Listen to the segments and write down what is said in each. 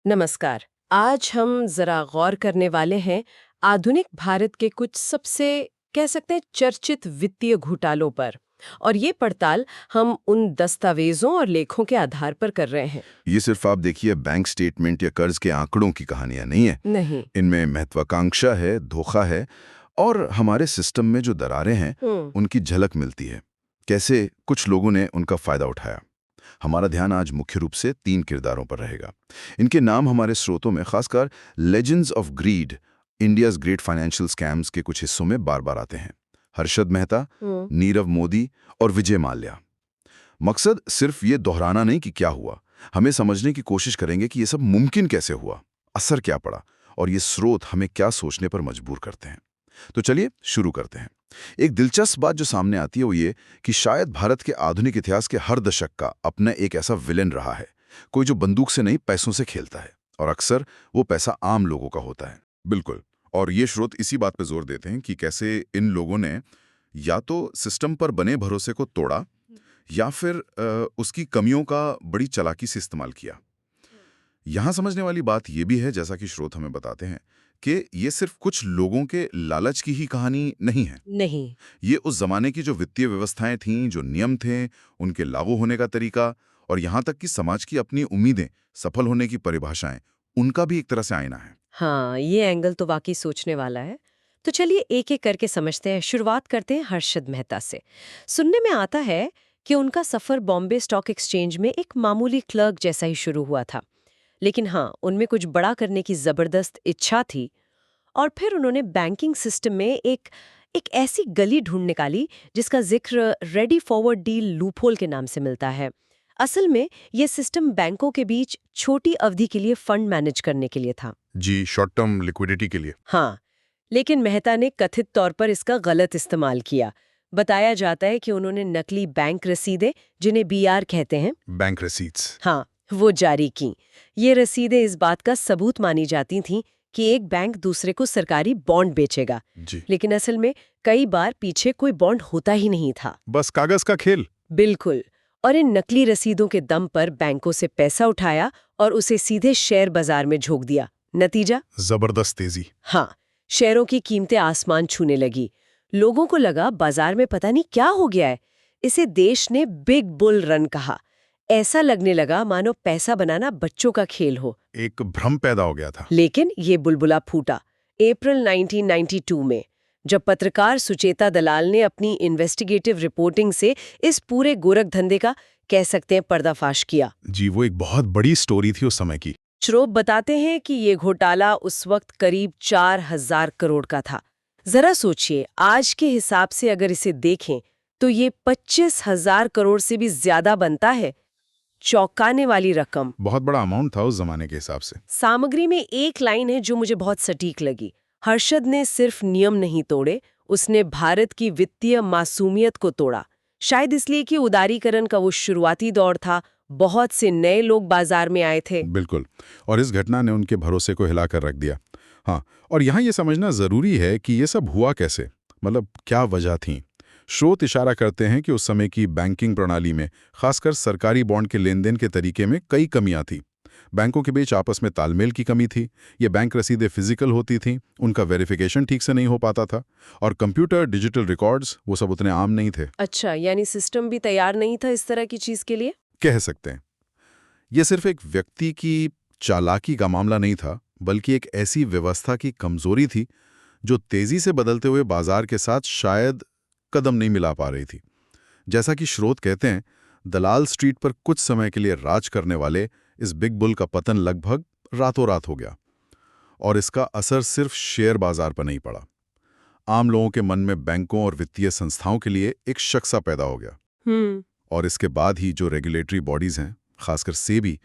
नमस्कार। आज हम जरा गौर करने वाले हैं आधुनिक भारत के कुछ सबसे कह सकते हैं चर्चित वित्तीय घोटालों पर। और ये पड़ताल हम उन दस्तावेजों और लेखों के आधार पर कर रहे हैं। ये सिर्फ आप देखिए बैंक स्टेटमेंट या कर्ज के आंकड़ों की कहानियां नहीं है। नहीं। इनमें महत्वाकांक्षा है, धोखा है और हमारे सिस्टम में जो दरारें हैं उनकी झलक मिलती है। कैसे कुछ लोगों ने उनका फायदा उठाया। हमारा ध्यान आज मुख्य रूप से 3 किरदारों पर रहेगा। इनके नाम हमारे स्रोतों में खासकर legends of greed, India's great financial scams के कुछ हिस्सों में बार बार आते हैं। हर्षद मेहता, नीरव मोदी और विजय माल्या। मकसद सिर्फ ये दोहराना नहीं कि क्या हुआ, हमें समझने की कोशिश करेंगे कि ये सब मुमकिन कैसे हुआ, असर क्या पड़ा और ये स्रोत हमें क्या सोचने पर मजबूर करते हैं। तो चलिए शुरू करते हैं। एक दिलचस्प बात जो सामने आती है वो ये कि शायद भारत के आधुनिक इतिहास के हर दशक का अपना एक ऐसा विलेन रहा है, कोई जो बंदूक से नहीं पैसों से खेलता है, और अक्सर वो पैसा आम लोगों का होता है। बिल्कुल। और ये स्रोत इसी बात पर जोर देते हैं कि कैसे इन लोगों ने या तो सिस्टम पर बने भरोसे को तोड़ा या फिर उसकी कमियों का बड़ी चालाकी से इस्तेमाल किया। यहाँ समझने वाली बात यह भी है, जैसा कि स्रोत हमें बताते हैं, कि ये सिर्फ कुछ लोगों के लालच की ही कहानी नहीं है। नहीं। ये उस जमाने की जो वित्तीय व्यवस्थाएं थीं, जो नियम थे, उनके लागू होने का तरीका और यहाँ तक कि समाज की अपनी उम्मीदें, सफल होने की परिभाषाएं, उनका भी एक तरह से आईना है। हाँ, ये एंगल तो वाकई सोचने वाला है। तो चलिए एक एक करके समझते हैं। शुरुआत करते हैं हर्षद मेहता से। सुनने में आता है कि उनका सफर बॉम्बे स्टॉक एक्सचेंज में एक मामूली क्लर्क जैसा ही शुरू हुआ था, लेकिन हाँ, उनमें कुछ बड़ा करने की जबरदस्त इच्छा थी। और फिर उन्होंने बैंकिंग सिस्टम में एक ऐसी गली ढूंढ निकाली जिसका जिक्र रेडी फॉरवर्ड डील लूपहोल के नाम से मिलता है। असल में ये सिस्टम बैंकों के बीच छोटी अवधि के लिए फंड मैनेज करने के लिए था। जी, शॉर्ट टर्म लिक्विडिटी के लिए। हाँ, लेकिन मेहता ने कथित तौर पर इसका गलत इस्तेमाल किया। बताया जाता है कि उन्होंने नकली बैंक रसीदें, जिन्हें बीआर कहते हैं, बैंक रसीट्स। हाँ, वो जारी की। ये रसीदें इस बात का सबूत मानी जाती थीं कि एक बैंक दूसरे को सरकारी बॉन्ड बेचेगा। जी। लेकिन असल में कई बार पीछे कोई बॉन्ड होता ही नहीं था। बस कागज का खेल। बिल्कुल। और इन नकली रसीदों के दम पर बैंकों से पैसा उठाया और उसे सीधे शेयर बाजार में झोंक दिया। नतीजा? जबरदस्त तेजी। हाँ, शेयरों की कीमतें आसमान छूने लगी। लोगों को लगा बाजार में पता नहीं क्या हो गया है। इसे देश ने बिग बुल रन कहा। ऐसा लगने लगा मानो पैसा बनाना बच्चों का खेल हो। एक भ्रम पैदा हो गया था। लेकिन ये बुलबुला फूटा अप्रैल 1992 में, जब पत्रकार सुचेता दलाल ने अपनी इन्वेस्टिगेटिव रिपोर्टिंग से इस पूरे गोरख धंधे का, कह सकते हैं, पर्दाफाश किया। जी, वो एक बहुत बड़ी स्टोरी थी उस समय की। श्रोत बताते हैं कि ये घोटाला उस वक्त करीब 4,000 करोड़ का था। जरा सोचिए, आज के हिसाब से अगर इसे देखें तो ये 25,000 करोड़ से भी ज्यादा बनता है। चौंकाने वाली रकम। बहुत बड़ा अमाउंट था उस जमाने के हिसाब से। सामग्री में एक लाइन है जो मुझे बहुत सटीक लगी। हर्षद ने सिर्फ नियम नहीं तोड़े, उसने भारत की वित्तीय मासूमियत को तोड़ा। शायद इसलिए कि उदारीकरण का वो शुरुआती दौर था, बहुत से नए लोग बाजार में आए थे। बिल्कुल। और इस घटना ने उनके भरोसे को हिलाकर रख दिया। हाँ, और यहाँ ये समझना जरूरी है कि ये सब हुआ कैसे, मतलब क्या वजह थी। स्रोत इशारा करते हैं कि उस समय की बैंकिंग प्रणाली में, खासकर सरकारी बॉन्ड के लेन देन के तरीके में कई कमियां थी। बैंकों के बीच आपस में तालमेल की कमी थी। ये बैंक रसीदें फिजिकल होती थीं, उनका वेरिफिकेशन ठीक से नहीं हो पाता था, और कंप्यूटर डिजिटल रिकॉर्ड्स वो सब उतने आम नहीं थे। अच्छा, यानी सिस्टम भी तैयार नहीं था इस तरह की चीज के लिए? कह सकते हैं। यह सिर्फ एक व्यक्ति की चालाकी का मामला नहीं था, बल्कि एक ऐसी व्यवस्था की कमजोरी थी जो तेजी से बदलते हुए बाजार के साथ शायद कदम नहीं मिला पा रही थी। जैसा कि स्रोत कहते हैं, दलाल स्ट्रीट पर कुछ समय के लिए राज करने वाले इस बिग बुल का पतन लगभग रातों रात हो गया, और इसका असर सिर्फ शेयर बाजार पर नहीं पड़ा। आम लोगों के मन में बैंकों और वित्तीय संस्थाओं के लिए एक शक सा पैदा हो गया। और इसके बाद ही जो रेगुलेटरी बॉडीज हैं, खासकर सेबी,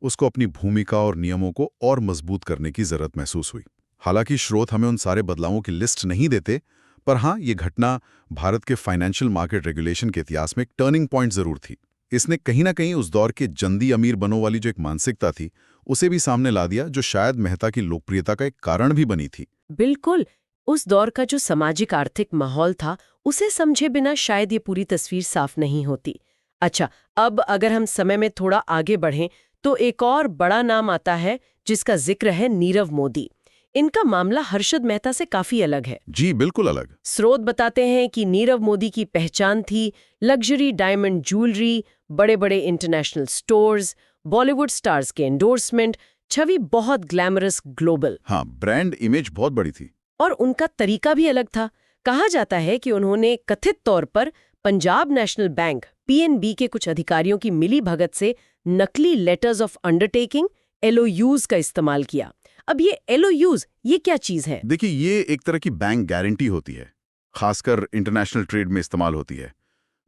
उसको अपनी भूमिका और नियमों को और मजबूत करने की जरूरत महसूस हुई। हालांकि स्रोत हमें उन सारे बदलावों की लिस्ट नहीं देते, पर हाँ, ये घटना भारत के फाइनेंशियल मार्केट रेगुलेशन के इतिहास में एक टर्निंग पॉइंट जरूर थी। इसने कहीं ना कहीं उस दौर के जल्दी अमीर बनो वाली जो एक मानसिकता थी, उसे भी सामने ला दिया, जो शायद मेहता की लोकप्रियता का एक कारण भी बनी थी। बिल्कुल। उस दौर का जो सामाजिक आर्थिक माहौल था, उसे समझे बिना शायद ये पूरी तस्वीर साफ नहीं होती। अच्छा, अब अगर हम समय में थोड़ा आगे बढ़ें तो एक और बड़ा नाम आता है जिसका जिक्र है नीरव मोदी। इनका मामला हर्षद मेहता से काफी अलग है। जी बिल्कुल अलग। स्रोत बताते हैं कि नीरव मोदी की पहचान थी लग्जरी डायमंड ज्वेलरी, बड़े बड़े इंटरनेशनल स्टोर्स, बॉलीवुड स्टार्स के एंडोर्समेंट, छवि बहुत ग्लैमरस ग्लोबल। हाँ, ब्रांड इमेज बहुत बड़ी थी। और उनका तरीका भी अलग था। कहा जाता है कि उन्होंने कथित तौर पर पंजाब नेशनल बैंक पीएनबी के कुछ अधिकारियों की मिली भगत से नकली लेटर्स ऑफ अंडरटेकिंग एलओयूज का इस्तेमाल किया। अब ये एलओयूज ये क्या चीज है? देखिए, ये एक तरह की बैंक गारंटी होती है, खासकर इंटरनेशनल ट्रेड में इस्तेमाल होती है।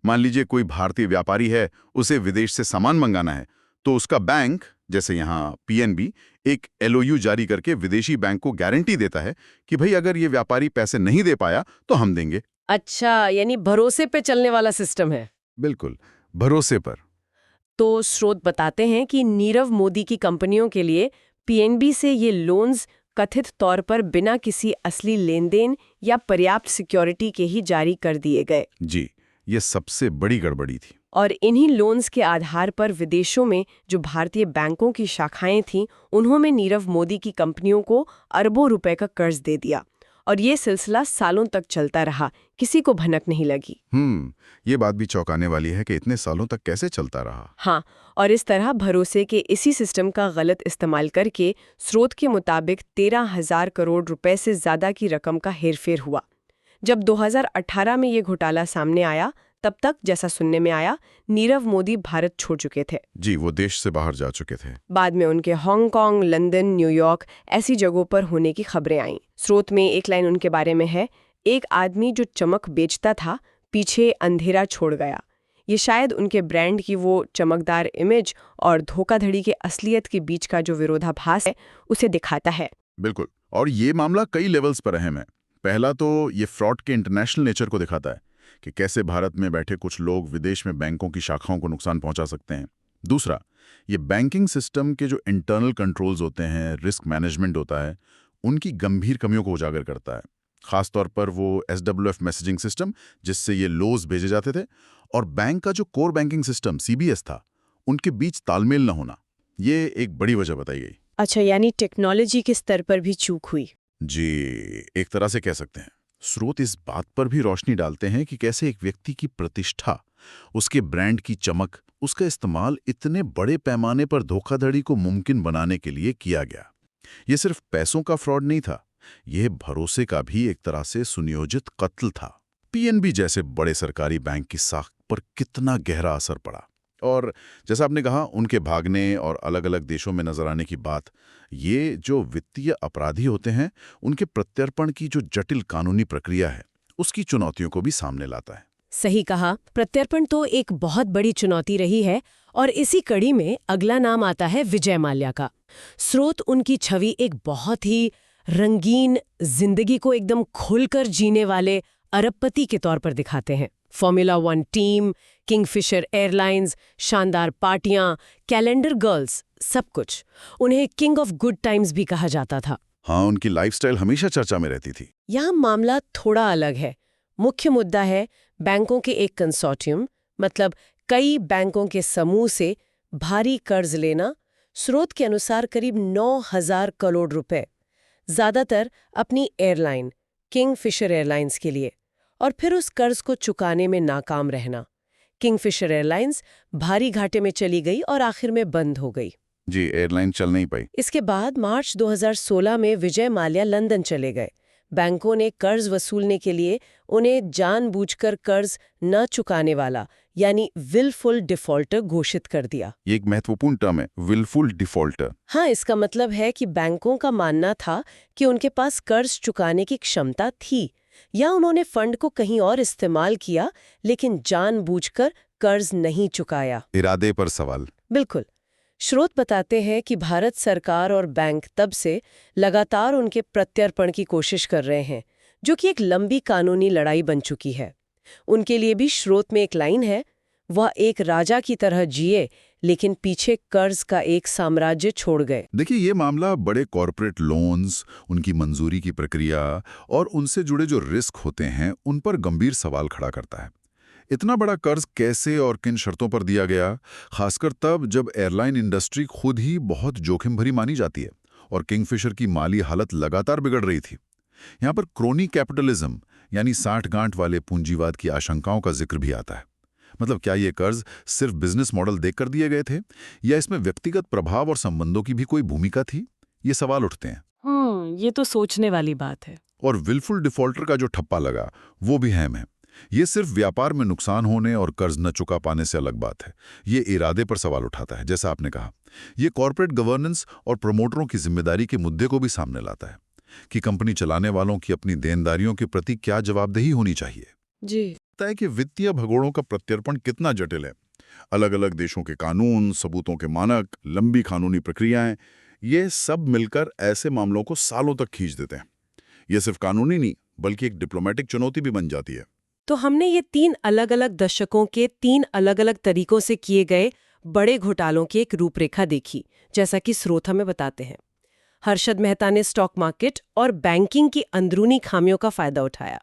मान लीजिए कोई भारतीय व्यापारी है, उसे विदेश से सामान मंगाना है, तो उसका बैंक, जैसे यहाँ पीएनबी, एक एलओयू जारी करके विदेशी बैंक को गारंटी देता है कि भाई अगर ये व्यापारी पैसे नहीं दे पाया तो हम देंगे। अच्छा, यानी भरोसे पे चलने वाला सिस्टम है। बिल्कुल, भरोसे पर। तो स्रोत बताते हैं कि नीरव मोदी की कंपनियों के लिए पीएनबी से ये लोन्स कथित तौर पर बिना किसी असली लेनदेन या पर्याप्त सिक्योरिटी के ही जारी कर दिए गए। जी, ये सबसे बड़ी गड़बड़ी थी। और इन्हीं लोन्स के आधार पर विदेशों में जो भारतीय बैंकों की शाखाएं थीं, उन्होंने नीरव मोदी की कंपनियों को अरबों रुपए का कर्ज दे दिया। और ये सिलसिला सालों तक चलता रहा, किसी को भनक नहीं लगी। ये बात भी चौंकाने वाली है कि इतने सालों तक कैसे चलता रहा। हाँ, और इस तरह भरोसे के इसी सिस्टम का गलत इस्तेमाल करके स्रोत के मुताबिक 13,000 करोड़ रुपए से ज्यादा की रकम का हेरफेर हुआ। जब 2018 में ये घोटाला सामने आया, तब तक जैसा सुनने में आया, नीरव मोदी भारत छोड़ चुके थे। जी, वो देश से बाहर जा चुके थे। बाद में उनके हांगकांग, लंदन, न्यूयॉर्क ऐसी जगहों पर होने की खबरें आईं। स्रोत में एक लाइन उनके बारे में है, एक आदमी जो चमक बेचता था, पीछे अंधेरा छोड़ गया। ये शायद उनके ब्रांड की वो चमकदार इमेज और धोखाधड़ी के असलियत के बीच का जो विरोधाभास है, उसे दिखाता है। बिल्कुल, और ये मामला कई लेवल्स पर अहम है। पहला तो ये फ्रॉड के इंटरनेशनल नेचर को दिखाता है कि कैसे भारत में बैठे कुछ लोग विदेश में बैंकों की शाखाओं को नुकसान पहुंचा सकते हैं। दूसरा, ये बैंकिंग सिस्टम के जो इंटरनल कंट्रोल्स होते हैं, रिस्क मैनेजमेंट होता है, उनकी गंभीर कमियों को उजागर करता है। खासतौर पर वो SWF मैसेजिंग सिस्टम जिससे ये लोज भेजे जाते थे, और बैंक का जो कोर बैंकिंग सिस्टम CBS था, उनके बीच तालमेल न होना, ये एक बड़ी वजह बताई गई। अच्छा, यानी टेक्नोलॉजी के स्तर पर भी चूक हुई। जी, एक तरह से कह सकते हैं। स्रोत इस बात पर भी रोशनी डालते हैं कि कैसे एक व्यक्ति की प्रतिष्ठा, उसके ब्रांड की चमक, उसका इस्तेमाल इतने बड़े पैमाने पर धोखाधड़ी को मुमकिन बनाने के लिए किया गया। ये सिर्फ पैसों का फ्रॉड नहीं था, यह भरोसे का भी एक तरह से सुनियोजित कत्ल था। पीएनबी जैसे बड़े सरकारी बैंक की साख पर कितना गहरा असर पड़ा। और जैसा आपने कहा, उनके भागने और अलग अलग देशों में नजर आने की बात, ये जो वित्तीय अपराधी होते हैं, उनके प्रत्यर्पण की जो जटिल कानूनी प्रक्रिया है, उसकी चुनौतियों को भी सामने लाता है। सही कहा, प्रत्यर्पण तो एक बहुत बड़ी चुनौती रही है। और इसी कड़ी में अगला नाम आता है विजय माल्या का। स्रोत उनकी छवि एक बहुत ही रंगीन, जिंदगी को एकदम खुलकर जीने वाले अरबपति के तौर पर दिखाते हैं। फॉर्मूला 1 टीम, किंगफिशर एयरलाइंस, शानदार पार्टियां, कैलेंडर गर्ल्स, सब कुछ। उन्हें किंग ऑफ गुड टाइम्स भी कहा जाता था। हाँ, उनकी लाइफस्टाइल हमेशा चर्चा में रहती थी। यहाँ मामला थोड़ा अलग है। मुख्य मुद्दा है बैंकों के एक कंसोर्टियम, मतलब कई बैंकों के समूह से भारी कर्ज लेना। स्रोत के अनुसार करीब 9,000 करोड़ रुपए, ज्यादातर अपनी एयरलाइन किंगफिशर एयरलाइंस के लिए, और फिर उस कर्ज को चुकाने में नाकाम रहना। किंगफिशर एयरलाइंस भारी घाटे में चली गई और आखिर में बंद हो गई। जी, एयरलाइन चल नहीं पाई। इसके बाद मार्च 2016 में विजय माल्या लंदन चले गए। बैंकों ने कर्ज वसूलने के लिए उन्हें जानबूझकर कर्ज न चुकाने वाला, यानी विलफुल डिफॉल्टर घोषित कर दिया। ये एक महत्वपूर्ण टर्म है, विलफुल डिफॉल्टर। हाँ, इसका मतलब है कि बैंकों का मानना था कि उनके पास कर्ज चुकाने की क्षमता थी, या उन्होंने फंड को कहीं और इस्तेमाल किया, लेकिन जानबूझकर कर्ज नहीं चुकाया। इरादे पर सवाल। बिल्कुल। स्रोत बताते हैं कि भारत सरकार और बैंक तब से लगातार उनके प्रत्यर्पण की कोशिश कर रहे हैं, जो कि एक लंबी कानूनी लड़ाई बन चुकी है। उनके लिए भी स्रोत में एक लाइन है, वह एक राजा की तरह जिए, लेकिन पीछे कर्ज का एक साम्राज्य छोड़ गए। देखिए, ये मामला बड़े कॉरपोरेट लोन्स, उनकी मंजूरी की प्रक्रिया और उनसे जुड़े जो रिस्क होते हैं, उन पर गंभीर सवाल खड़ा करता है। इतना बड़ा कर्ज कैसे और किन शर्तों पर दिया गया, खासकर तब जब एयरलाइन इंडस्ट्री खुद ही बहुत जोखिम भरी मानी जाती है और किंगफिशर की माली हालत लगातार बिगड़ रही थी। यहाँ पर क्रोनी कैपिटलिज्म यानी साठ-गांठ वाले पूंजीवाद की आशंकाओं का जिक्र भी आता है। मतलब क्या ये कर्ज सिर्फ बिजनेस मॉडल देखकर दिए गए थे या इसमें व्यक्तिगत प्रभाव और संबंधों की भी कोई भूमिका थी? ये सवाल उठते हैं। ये तो सोचने वाली बात है। और विलफुल डिफॉल्टर का जो ठप्पा लगा वो भी अहम है। ये सिर्फ व्यापार में नुकसान होने और कर्ज न चुका पाने से अलग बात है, ये इरादे पर सवाल उठाता है। जैसा आपने कहा, ये कॉर्पोरेट गवर्नेंस और प्रमोटरों की जिम्मेदारी के मुद्दे को भी सामने लाता है कि कंपनी चलाने वालों की अपनी देनदारियों के प्रति क्या जवाबदेही होनी चाहिए। जी। लगता है कि वित्तीय भगोड़ों का प्रत्यर्पण कितना जटिल है। अलग अलग देशों के कानून, सबूतों के मानक, लंबी कानूनी प्रक्रियाएं, ये सब मिलकर ऐसे मामलों को सालों तक खींच देते हैं। ये सिर्फ कानूनी नहीं बल्कि एक डिप्लोमेटिक चुनौती भी बन जाती है। तो हमने ये 3 अलग-अलग दशकों के 3 अलग-अलग तरीकों से किए गए बड़े घोटालों की एक रूपरेखा देखी, जैसा कि स्रोत हमें बताते हैं। हर्षद मेहता ने स्टॉक मार्केट और बैंकिंग की अंदरूनी खामियों का फायदा उठाया।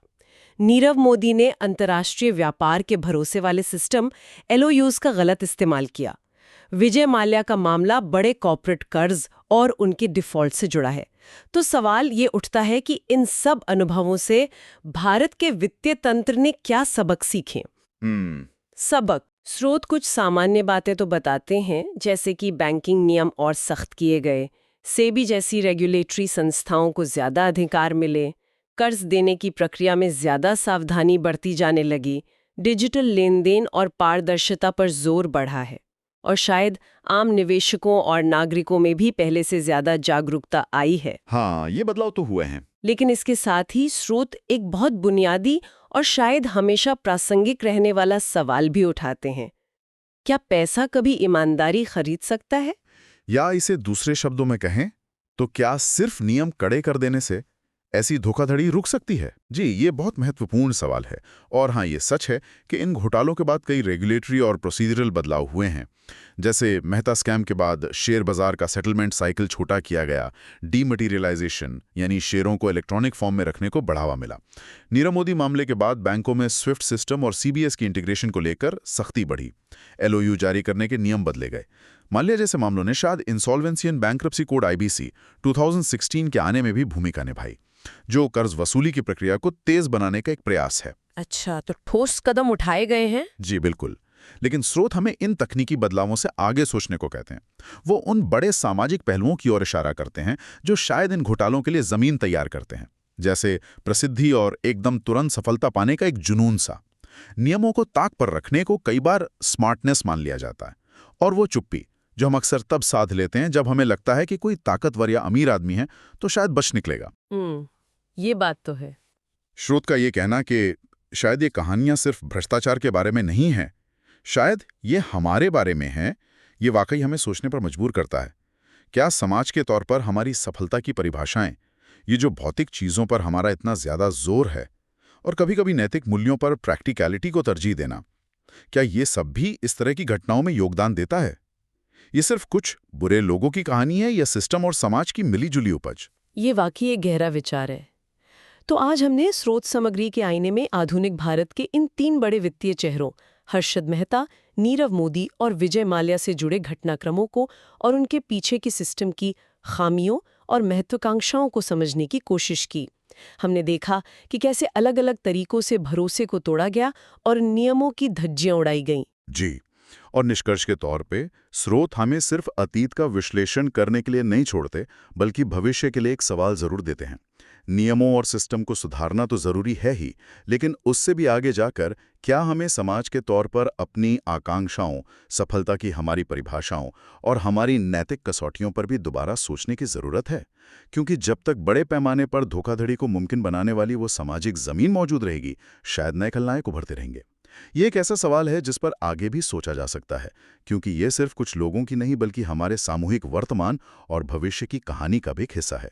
नीरव मोदी ने अंतर्राष्ट्रीय व्यापार के भरोसे वाले सिस्टम LOUs का गलत इस्तेमाल किया। विजय माल्या का मामला बड़े कॉर्पोरेट कर्ज और उनके डिफॉल्ट से जुड़ा है। तो सवाल ये उठता है कि इन सब अनुभवों से भारत के वित्तीय तंत्र ने क्या सबक सीखे? सबक स्रोत कुछ सामान्य बातें तो बताते हैं, जैसे कि बैंकिंग नियम और सख्त किए गए, सेबी जैसी रेगुलेटरी संस्थाओं को ज्यादा अधिकार मिले, कर्ज देने की प्रक्रिया में ज्यादा सावधानी बरती जाने लगी, डिजिटल लेनदेन और पारदर्शिता पर जोर बढ़ा है, और शायद आम निवेशकों और नागरिकों में भी पहले से ज्यादा जागरूकता आई है। हाँ, ये बदलाव तो हुए हैं। लेकिन इसके साथ ही स्रोत एक बहुत बुनियादी और शायद हमेशा प्रासंगिक रहने वाला सवाल भी उठाते हैं। क्या पैसा कभी ईमानदारी खरीद सकता है? या इसे दूसरे शब्दों में कहें तो क्या सिर्फ नियम कड़े कर देने से ऐसी धोखाधड़ी रुक सकती है? जी, ये बहुत महत्वपूर्ण सवाल है। और हाँ, ये सच है कि इन घोटालों के बाद कई रेगुलेटरी और प्रोसीजरल बदलाव हुए हैं। जैसे मेहता स्कैम के बाद शेयर बाजार का सेटलमेंट साइकिल छोटा किया गया, डीमटीरियलाइजेशन यानी शेयरों को इलेक्ट्रॉनिक फॉर्म में रखने को बढ़ावा मिला। नीरव मोदी मामले के बाद बैंकों में स्विफ्ट सिस्टम और CBS की इंटीग्रेशन को लेकर सख्ती बढ़ी, LOU जारी करने के नियम बदले गए। माल्या जैसे मामलों ने शायद insolvency and bankruptcy code IBC 2016 के आने में भी भूमिका निभाई, जो कर्ज वसूली की प्रक्रिया को तेज बनाने का एक प्रयास है। अच्छा, तो ठोस कदम उठाए गए हैं? जी बिल्कुल। लेकिन स्रोत हमें इन तकनीकी बदलावों से आगे सोचने को कहते हैं। वो उन बड़े सामाजिक पहलुओं की ओर इशारा करते हैं जो शायद इन घोटालों के लिए जमीन तैयार करते हैं, जैसे प्रसिद्धि और एकदम तुरंत सफलता पाने का एक जुनून सा। नियमों को ताक पर रखने को कई बार स्मार्टनेस मान लिया जाता है, और वो चुप्पी जो हम अक्सर तब साध लेते हैं जब हमें लगता है कि कोई ताकतवर या अमीर आदमी है तो शायद बच निकलेगा। ये बात तो है। स्रोत का ये कहना कि शायद ये कहानियां सिर्फ भ्रष्टाचार के बारे में नहीं हैं, शायद ये हमारे बारे में है, ये वाकई हमें सोचने पर मजबूर करता है। क्या समाज के तौर पर हमारी सफलता की परिभाषाएं, ये जो भौतिक चीज़ों पर हमारा इतना ज़्यादा जोर है और कभी-कभी नैतिक मूल्यों पर प्रैक्टिकलिटी को तरजीह देना, क्या ये सब भी इस तरह की घटनाओं में योगदान देता है? ये सिर्फ कुछ बुरे लोगों की कहानी है या सिस्टम और समाज की मिलीजुली उपज? ये वाकई एक गहरा विचार है। तो आज हमने स्रोत सामग्री के आईने में आधुनिक भारत के इन 3 बड़े वित्तीय चेहरों हर्षद मेहता, नीरव मोदी और विजय माल्या से जुड़े घटनाक्रमों को और उनके पीछे की सिस्टम की खामियों और महत्वाकांक्षाओं को समझने की कोशिश की। हमने देखा कि कैसे अलग-अलग तरीकों से भरोसे को तोड़ा गया और नियमों की धज्जियां उड़ाई गईं। जी, और निष्कर्ष के तौर पे स्रोत हमें सिर्फ अतीत का विश्लेषण करने के लिए नहीं छोड़ते, बल्कि भविष्य के लिए एक सवाल जरूर देते हैं। नियमों और सिस्टम को सुधारना तो जरूरी है ही, लेकिन उससे भी आगे जाकर क्या हमें समाज के तौर पर अपनी आकांक्षाओं, सफलता की हमारी परिभाषाओं और हमारी नैतिक कसौटियों पर भी दोबारा सोचने की जरूरत है? क्योंकि जब तक बड़े पैमाने पर धोखाधड़ी को मुमकिन बनाने वाली वो सामाजिक जमीन मौजूद रहेगी, शायद नए खलनायक उभरते रहेंगे। ये एक ऐसा सवाल है जिस पर आगे भी सोचा जा सकता है, क्योंकि ये सिर्फ कुछ लोगों की नहीं बल्कि हमारे सामूहिक वर्तमान और भविष्य की कहानी का भी एक हिस्सा है।